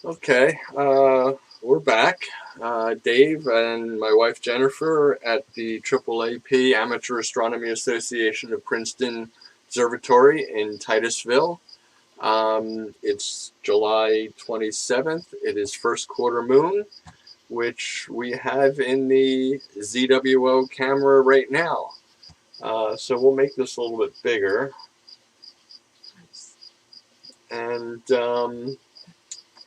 Okay, we're back. Dave and my wife Jennifer at the AAAP Amateur Astronomy Association of Princeton Observatory in Titusville. It's July 27th. It is first quarter moon, which we have in the ZWO camera right now. So we'll make this a little bit bigger. And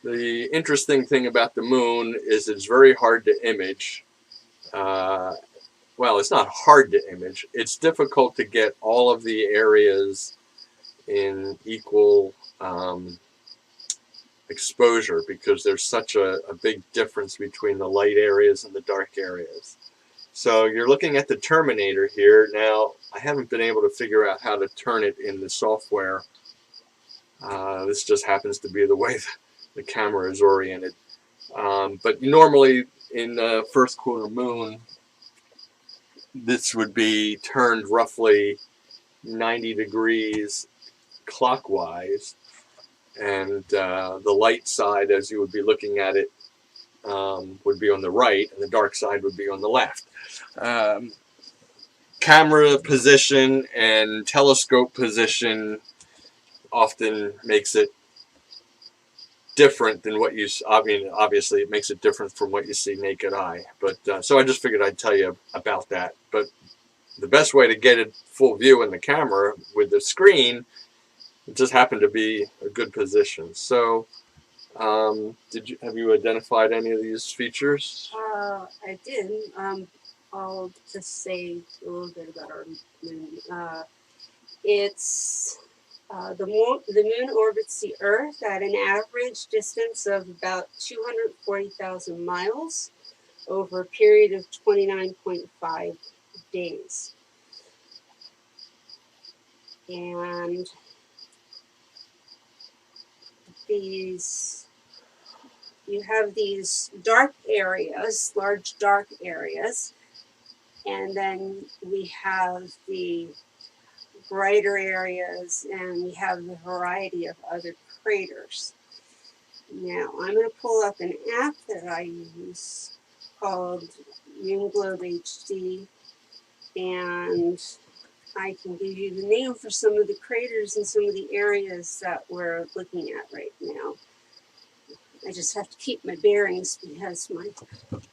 the interesting thing about the moon is it's very hard to image. Well, it's not hard to image. It's difficult to get all of the areas in equal exposure because there's such a big difference between the light areas and the dark areas. So you're looking at the terminator here. Now, I haven't been able to figure out how to turn it in the software. This just happens to be the way the camera is oriented. But normally in the first quarter moon, this would be turned roughly 90 degrees clockwise, and the light side, as you would be looking at it, would be on the right, and the dark side would be on the left. Camera position and telescope position often makes it different than what you, I mean, obviously it makes it different from what you see naked eye. But so I just figured I'd tell you about that. But the best way to get a full view in the camera with the screen, it just happened to be a good position. So have you identified any of these features? I did. I'll just say a little bit about our moon. The moon orbits the Earth at an average distance of about 240,000 miles over a period of 29.5 days. And you have these dark areas, large dark areas, and then we have the brighter areas, and we have a variety of other craters. Now, I'm going to pull up an app that I use called Moonglobe HD, and I can give you the name for some of the craters and some of the areas that we're looking at right now. I just have to keep my bearings because my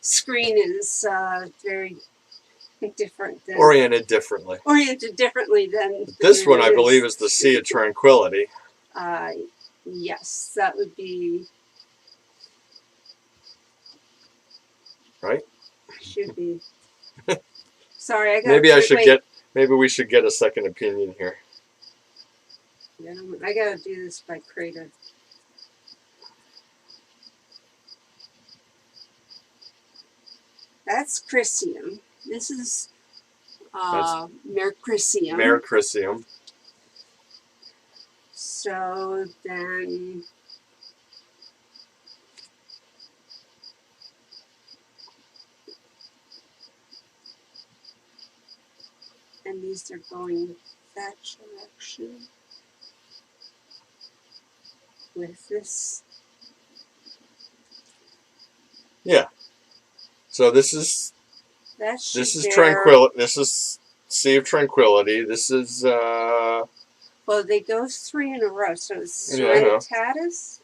screen is very different than Oriented differently than this one. I believe is the Sea of Tranquility. Yes, that would be right. Should be. Sorry, maybe we should get a second opinion here. Yeah, I gotta do this by crater. That's Crisium. This is Mercrisium. Mercrisium. So then, and these are going that direction with this. Yeah. So this is Tranquility. This is Sea of Tranquility. This is well, they go three in a row. So it's Serenitatis,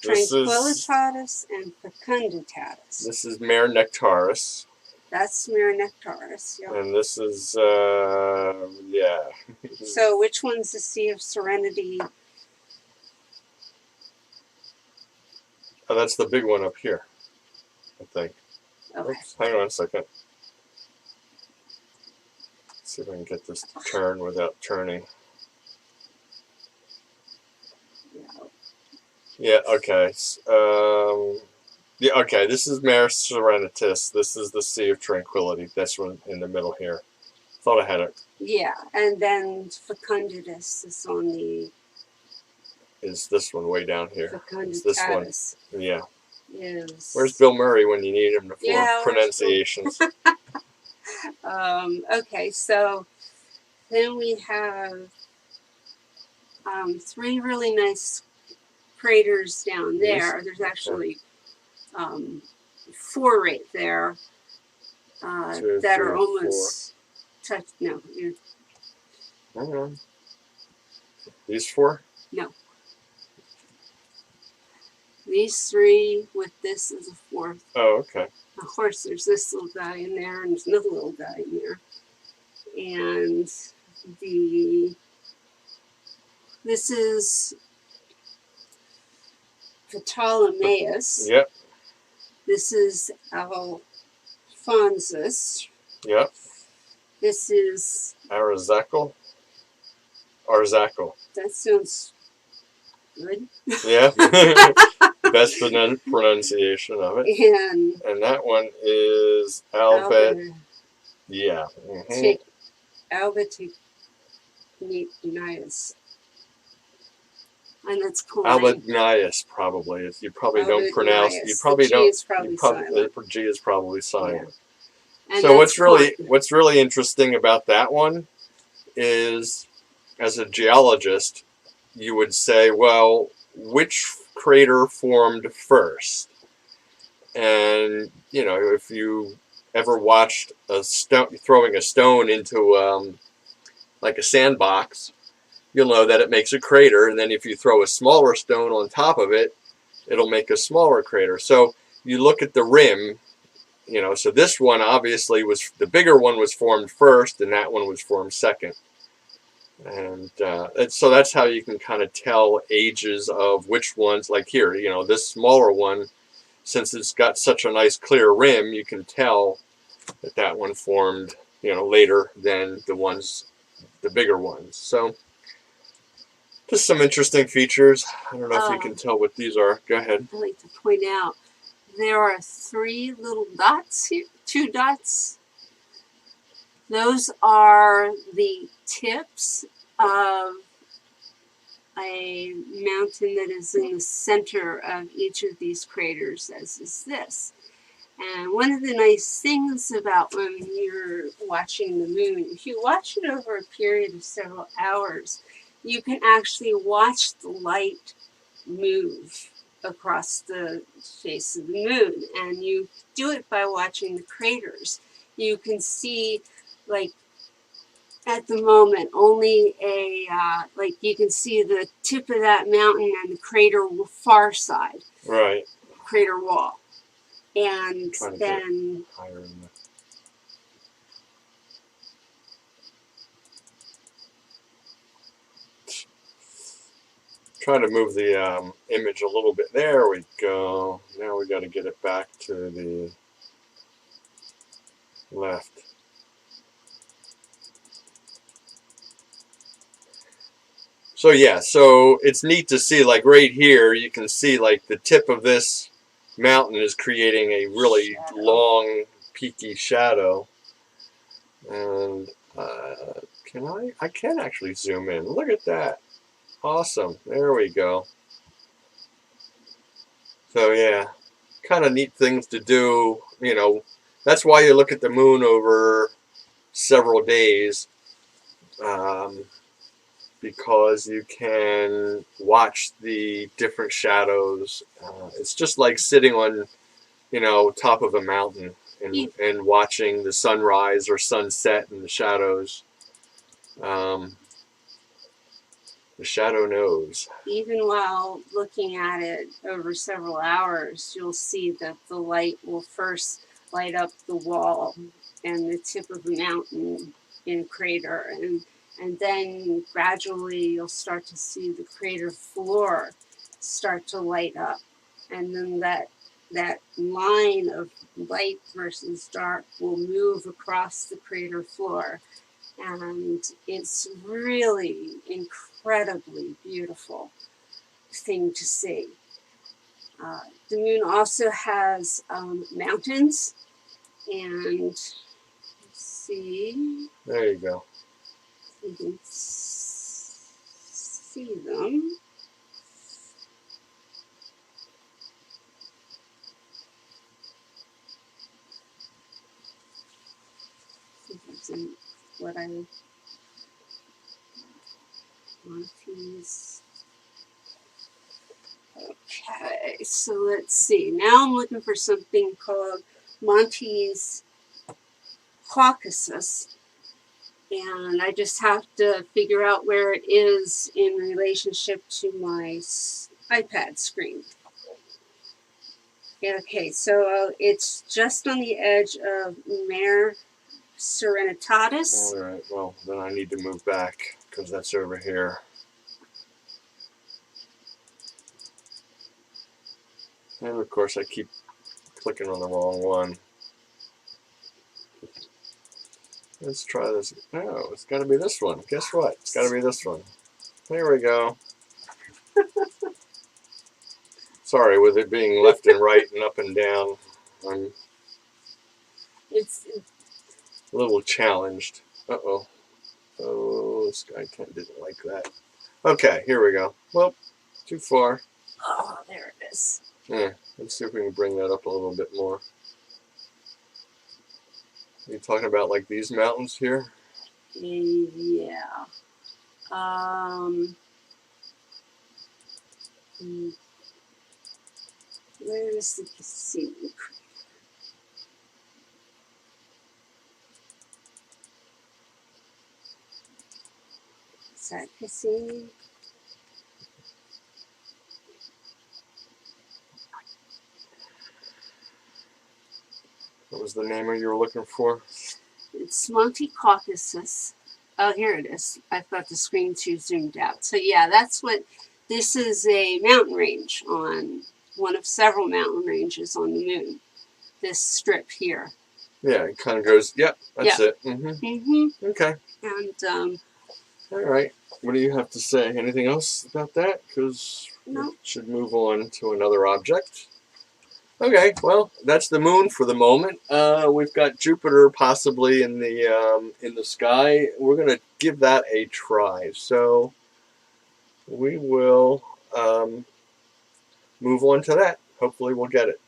Tranquillitatis, and Fecunditatis. This is Mare Nectaris. That's Mare Nectaris. Yep. And this is yeah. So which one's the Sea of Serenity? Oh, that's the big one up here, I think. Okay. Oops, hang on a second. Let's see if I can get this to turn without turning. Yeah, okay. Yeah, okay, this is Mare Serenitatis. This is the Sea of Tranquility. This one in the middle here. Thought I had it. Yeah, and then Fecunditatis is on the... Is this one way down here. Fecunditatis. This one. Yeah. Is... Where's Bill Murray when you need him for pronunciations? Okay, so then we have three really nice craters down These? there. There's actually 4 right there 2, that 3, are almost touched. No, 4. Hang on. These 4? no. These 3 with this is a 4th. Oh, okay. Of course, there's this little guy in there, and there's another little guy in there. And this is Ptolemaeus. Yep. This is Alphonsus. Yep. This is Arzakel. that sounds good. Yeah. Best pronunciation of it. And that one is Albert. Yeah. Albert and that's cool. Albanias, probably. You probably don't pronounce. You probably don't. The G is probably silent. Yeah. So what's really interesting about that one is, as a geologist, you would say, well, which crater formed first? And you know, if you ever watched a stone throwing a stone into like a sandbox, you'll know that it makes a crater, and then if you throw a smaller stone on top of it, it'll make a smaller crater. So you look at the rim, you know, so this one obviously was, the bigger one was formed first, and that one was formed second. And so that's how you can kind of tell ages of which ones, like here, you know, this smaller one, since it's got such a nice clear rim, you can tell that that one formed, you know, later than the bigger ones. So just some interesting features. I don't know if you can tell what these are. Go ahead. I'd like to point out there are 3 little dots here, 2 dots. Those are the tips of a mountain that is in the center of each of these craters, as is this. And one of the nice things about when you're watching the moon, if you watch it over a period of several hours, you can actually watch the light move across the face of the moon. And you do it by watching the craters. You can see, like, at the moment, only like you can see the tip of that mountain and the crater far side. Right. Crater wall. And then trying to move the image a little bit. There we go. Now we got to get it back to the left. So yeah, so it's neat to see, like right here, you can see like the tip of this mountain is creating a really long, peaky shadow. And I can actually zoom in. Look at that. Awesome. There we go. So yeah, kind of neat things to do. You know, that's why you look at the moon over several days, because you can watch the different shadows. It's just like sitting on, you know, top of a mountain and watching the sunrise or sunset in the shadows. The shadow knows. Even while looking at it over several hours, you'll see that the light will first light up the wall and the tip of the mountain in a crater, and then gradually you'll start to see the crater floor start to light up, and then that line of light versus dark will move across the crater floor, and it's really incredibly beautiful thing to see. The moon also has mountains, and let's see. There you go. You can see them. This isn't what I want to use. so let's see. Now I'm looking for something called Monte's Caucasus. And I just have to figure out where it is in relationship to my iPad screen. Okay, so it's just on the edge of Mare Serenitatis. All right, well, then I need to move back because that's over here. And of course, I keep clicking on the wrong one. Let's try this. No, it's got to be this one. Guess what? It's got to be this one. There we go. Sorry, with it being left and right and up and down, I'm It's a little challenged. Uh-oh. Oh, this guy didn't like that. Okay, here we go. Well, too far. oh, there it is. Yeah, let's see if we can bring that up a little bit more. Are you talking about like these mountains here? Yeah. Where is the casino? Is that Cassini? What was the name you were looking for? It's Monte Caucasus. Oh, here it is. I've got the screen too zoomed out. So yeah, that's what, this is a mountain range on, one of several mountain ranges on the moon. This strip here. Yeah, it kind of goes, yep, that's it. Okay. And, all right. What do you have to say? Anything else about that? Because no. we should move on to another object. Okay, well, that's the moon for the moment. We've got Jupiter possibly in the sky. We're going to give that a try. So we will move on to that. Hopefully we'll get it.